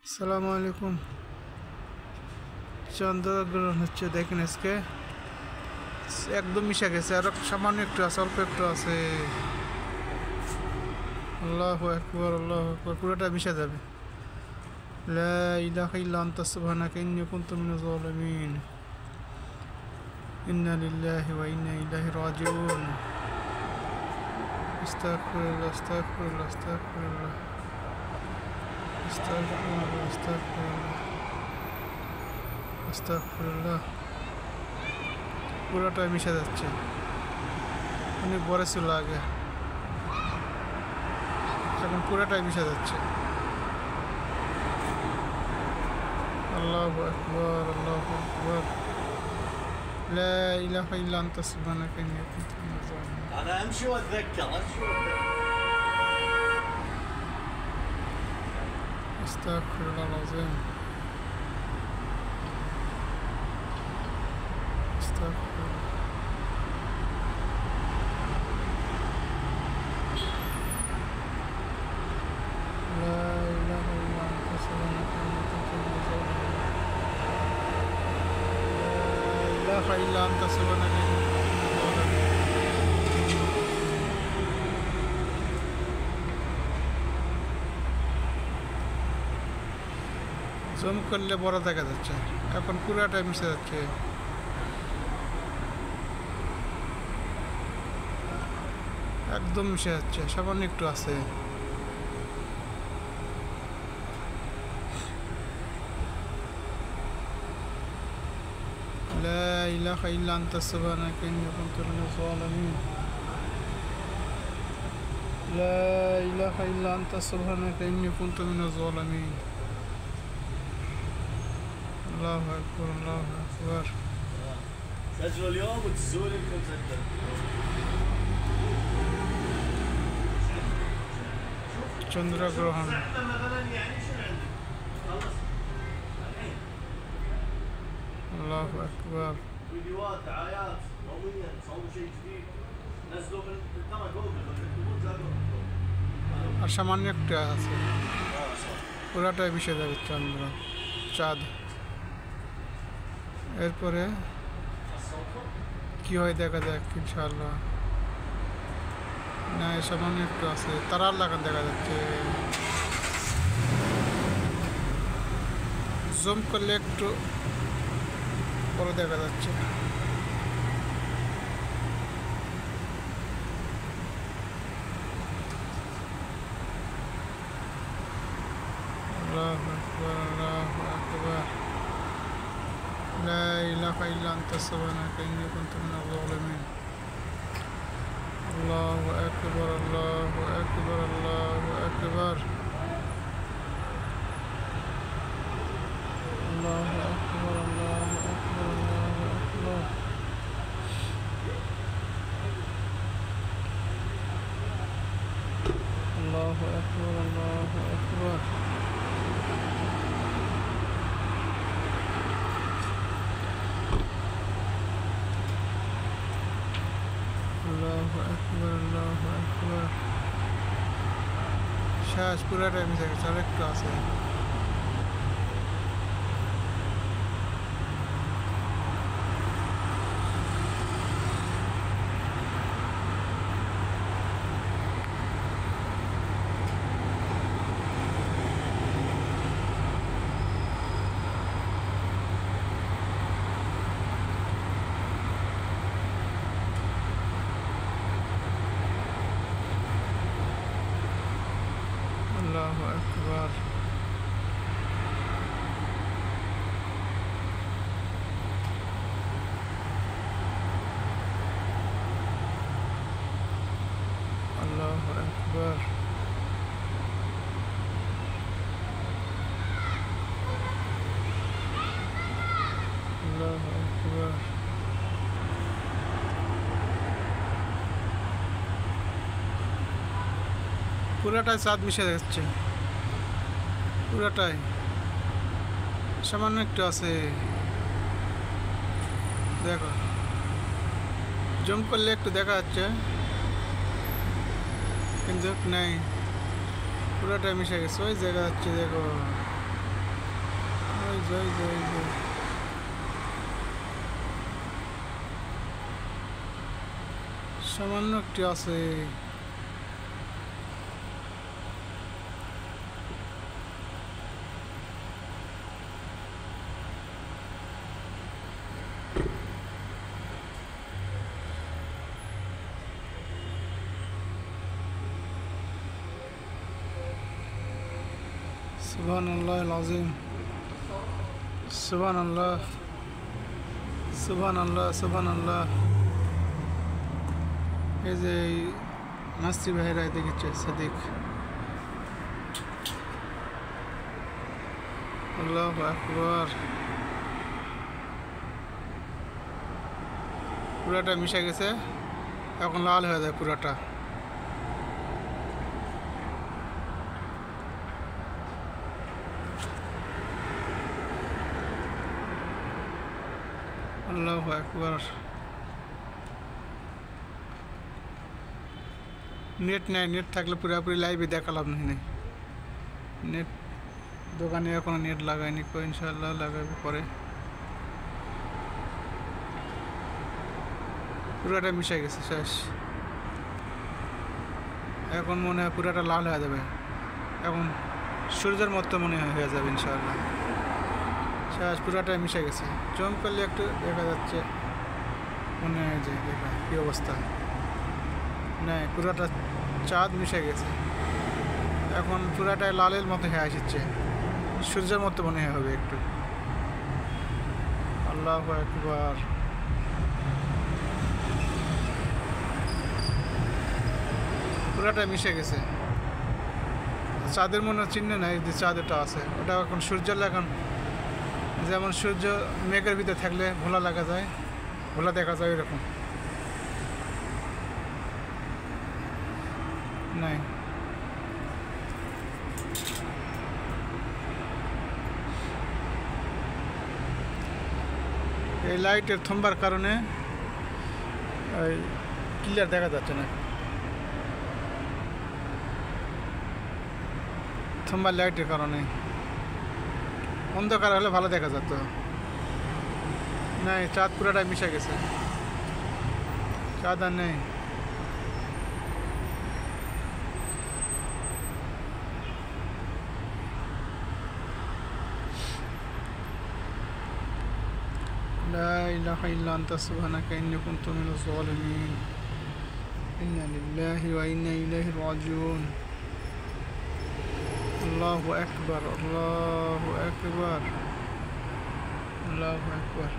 আসসালামু আলাইকুম। চন্দ্রগ্রহণ হচ্ছে, দেখেন আজকে একদম মিশে গেছে, আর সামান্য একটু আছে, অল্প একটু আছে। আল্লাহু আকবার, আল্লাহু আকবার, পুরোটা মিশে যাবে। লা ইলাহা ইল্লা আনতা সুবহানাকা ইন্নী কুনতু মিনাজ জালিমিন। ইন্না লিল্লাহি ওয়া ইন্না ইলাইহি রাজিউন। আস্তাগফিরুল্লাহ, আস্তাগফিরুল্লাহ, আস্তাগফিরুল্লাহ, আস্তাগফিরুল্লাহ, আস্তাগফিরুল্লাহ, আস্তাগফিরুল্লাহ। পুরোটাই মিশে যাচ্ছে, অনেক বড় ছিল আগে, এখন পুরোটাই মিশে যাচ্ছে। আল্লাহু আকবার, আল্লাহু আকবার, লা ইলাহা ইল্লা আনতা সুবহানাকা ইন্নী কুনতু মিনাজ জালিমিন। انا امشي واتذكر আস্তাগফিরুল্লাহ আল-আযীম, আস্তাগফিরুল্লাহ। লা ইলাহা ইল্লা আনতা সুবহানাকা ইন্নী কুনতু মিনাজ জালিমিন। লা ইলাহা ইল্লা আনতা সুবহানাকা ইন্নী কুনতু মিনাজ জালিমিন। জুম করলে বড় দেখা যাচ্ছে, এখন পুরাটাই মিশে যাচ্ছে। একদম মিশে যাচ্ছে, সামান্য একটু আছে। لا إله إلا أنت سبحانك إني كنت من الظالمين. لا إله إلا أنت سبحانك إني كنت من الظالمين. الله أكبر، الله أكبر. سجلوا اليوم وتزول لكم سجل. চন্দ্রগ্রহণ। مثلا يعني شو عندك؟ خلص الحين الله أكبر. فيديوهات دعايات يوميا صوروا شيء جديد نزلوا ترى جوجل تكتبون تلاقوا আর সামান্য একটু আছে, পুরাটাই মিশে যাবে চন্দ্র চাঁদ। এরপরে কি হয় দেখা যাক ইনশাআল্লাহ। না, সামান্য একটু আছে, তারার লাগান দেখা যাচ্ছে। জুম করলে একটু বড় দেখা যাচ্ছে। আল্লাহু আকবার, আল্লাহু আকবার, লা ইলাহা ইল্লা আনতা সুবহানাকা ইন্নী কুনতু মিনাজ জালিমিন। আল্লাহু আকবার, আল্লাহু আকবার, আল্লাহু আকবার, আল্লাহু আকবার, আল্লাহু আকবার, আল্লাহু আকবার। আল্লাহু আকবার, আল্লাহু আকবার। আল্লাহু আকবার, আল্লাহু আকবার। শেষ, পুরাটাই মিশে গেছে, আর একটু আছে। আল্লাহু আকবার। আল্লাহু আকবার। আল্লাহু আকবার। পুরাটাই চাঁদ মিশে যাচ্ছে, পুরাটাই, সামান্য একটু আছে। দেখো, জুম করলে একটু দেখা যাচ্ছে, কিন্তু নেই, পুরোটা মিশে গেছে। ওই জায়গা হচ্ছে, দেখো ওই যে ওই যে ওই যে সামান্য একটি আছে। সুবহানাল্লাহিল আযীম, সুবহানাল্লাহ, সুবহানাল্লাহ, সুবহানাল্লাহ। এই যে নাসি ভাইরা দেখেছে সাদিক। আল্লাহু আকবার। পুরাটা মিশে গেছে, এখন লাল হয়ে যায় পুরাটা। আল্লাহু আকবার। নেট নাই, নেট থাকলে পুরোপুরি লাইভে দেখালাম না। নেট দোকানে এখনো নেট লাগাইনি, ইনশাআল্লাহ লাগাবে পরে। পুরোটা মিশে গেছে, শেষ। এখন মনে হয় পুরোটা লাল হয়ে যাবে, এখন সূর্যের মতো মনে হয় হয়ে যাবে ইনশাআল্লাহ। শেষ, পুরোটাই মিশে গেছে। জম করলে একটু দেখা যাচ্ছে, মনে হয় যে দেখা কী অবস্থা। নাই, পুরোটা চাঁদ মিশে গেছে, এখন পুরাটাই লালের মতো হয়ে আসছে, সূর্যের মতো মনে হবে একটু। আল্লাহু আকবার। পুরাটাই মিশে গেছে। চাঁদের মনে চিহ্ন নাই যে চাঁদ ওটা আছে, ওটা এখন সূর্যের এখন যেমন সূর্য মেঘের ভিতরে থাকলে ভোলা লাগা যায়, ভোলা দেখা যায় এরকম নাই। এই লাইটের থম্বার কারণে ক্লিয়ার দেখা যাচ্ছে না। থম্বার লাইটের কারণে অন্ধকার হলে ভালো দেখা যেত। নাই, চাঁদ পুরাটাই মিশে গেছে, চাঁদ আর নেই। لا إله إلا أنت سبحانك إني كنت من الظالمين إنا لله وإنا إليه راجعون الله أكبر الله أكبر الله أكبر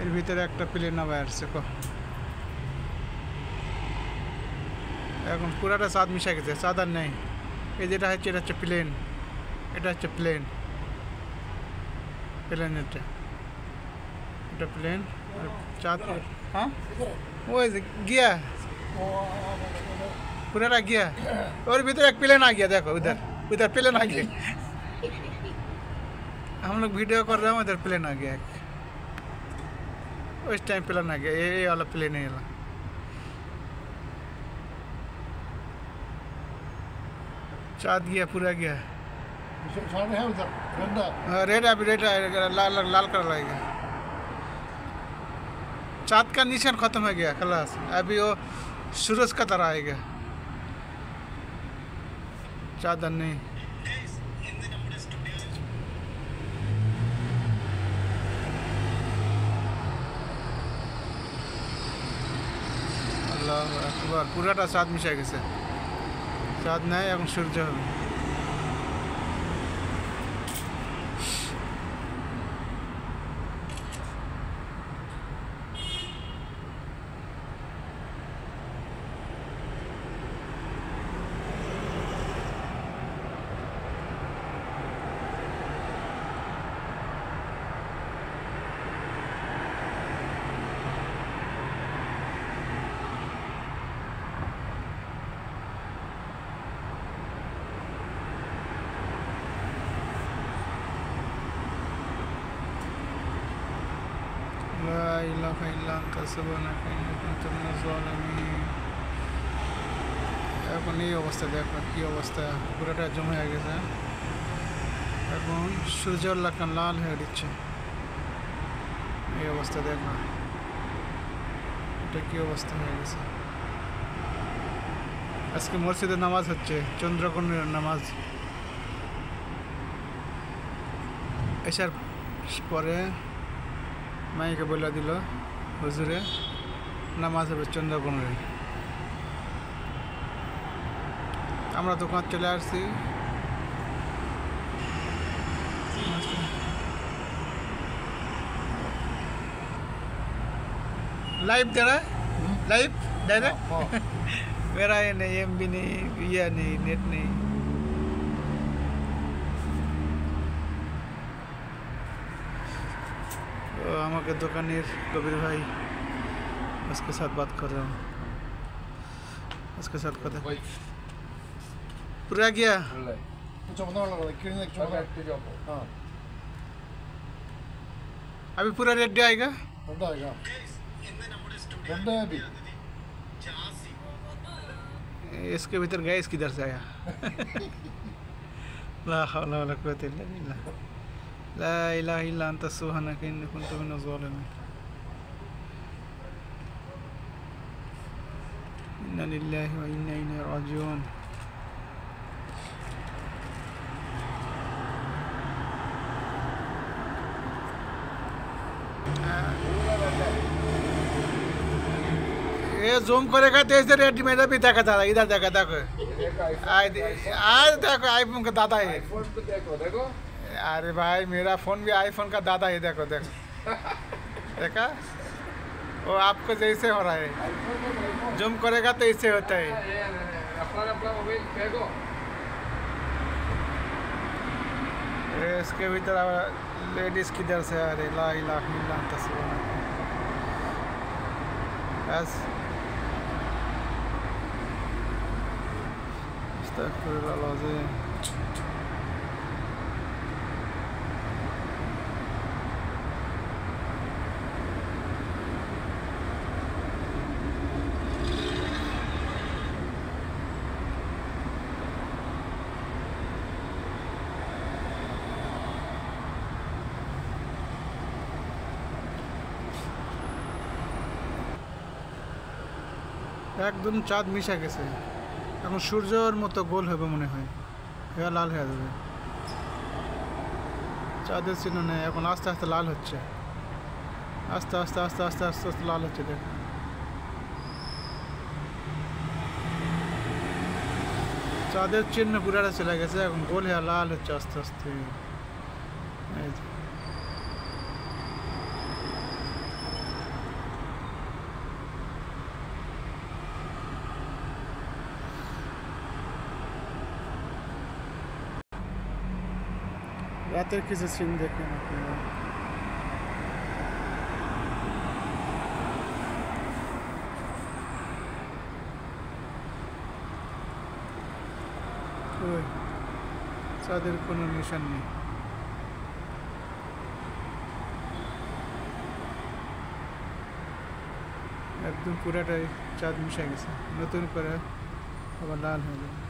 এর ভিতরে একটা প্লেন আবার আসছে এখন পুরাটা চাঁদ মিশে গেছে, চাঁদ আর নেই। এই যেটা হচ্ছে এটা হচ্ছে প্লেন, এটা হচ্ছে প্লেন, প্লেন এটা প্লেন আর চাঁদ। হ্যাঁ, ওই যে गया पूरा गया और भीतर एक प्लेन आ गया, देखो उधर उधर प्लेन आ गया। हम लोग वीडियो कर रहे हैं, उधर प्लेन आ गया, उस टाइम प्लेन आ गया, ये वाला प्लेन है वाला। चाँद गया, पूरा गया। है उधर रेड अभी रेड लाल लाल कर लगेगा। चाँद का निशान खत्म हो गया खलास, अभी वो सूरज का तरह आएगा, चाँद नहीं। আল্লাহু আকবার। পুরাটা চাঁদ মিশে গেছে, চাঁদ নাই, এখন সূর্য হবে। لا إله إلا أنت سبحانك إني كنت من الظالمين। এখন এই অবস্থা দেখো, কি অবস্থা, পুরোটা জমা হয়ে গেছে। এখন সূর্যের লাগান লাল হয়ে দিচ্ছে এই অবস্থা দেখো এটা কি অবস্থা হয়ে গেছে আজকে মসজিদে নামাজ হচ্ছে চন্দ্রগ্রহণের নামাজ এসার পরে মাইকে বলে দিল হুজুরে নামাজ হবে চন্দ্রগ্রহণের আমরা দোকান চলে আসছি लाइव दे रहा है लाइव डायरेक्ट मेरा ये नहीं एमबी नहीं या नहीं नेट नहीं तो हमारे दुकानेर कबीर भाई उसके साथ बात कर रहा हूँ उसके साथ कथा पूरा गया 좀 넣으려고 기름액 좀 어. अभी पूरा रेडी आएगा 된다 이거 된다 भी इसके भीतर गैस किधर से आया ला हौला वला कुव्वता इल्ला बिल्लाह ला इलाहा इल्ला अंता सुब्हानका इन्नी कुन्तु मिनज़ ज़ालिमीन इन्ना लिल्लाहि व इन्ना इलैहि राजिऊन ये जूम करेगा तो इधर रेडीमेड भी देखा था इधर देखा देखो आज देखो आईफोन का दादा है देखो अरे भाई मेरा फोन भी आईफोन का दादा है देखो देखो देखा वो आपको जैसे हो रहा है जूम करेगा तो इससे होता है ये इसके भीतर लेडीज किधर से आ रही ला इलाहा इल्ला अंता सुब्हानक बस अस्तगफिरुल्लाह अज़ीम একদম চাঁদ মিশে গেছে এখন সূর্যের মতো গোল হবে মনে হয় হ্যাঁ লাল হয়ে যাবে চাঁদের চিহ্ন নেই এখন আস্তে আস্তে লাল হচ্ছে আস্তে আস্তে আস্তে আস্তে আস্তে আস্তে লাল হচ্ছে দেখো চাঁদের চিহ্ন পুরাটা চলে গেছে এখন গোল হয়ে লাল হচ্ছে আস্তে আস্তে এই যে। রাতের কিছু সিন দেখেন আপনারা ওই চাঁদের কোনো নিশান নেই একদম পুরাটাই চাঁদ মিশে গেছে নতুন করে আবার লাল হয়ে যাবে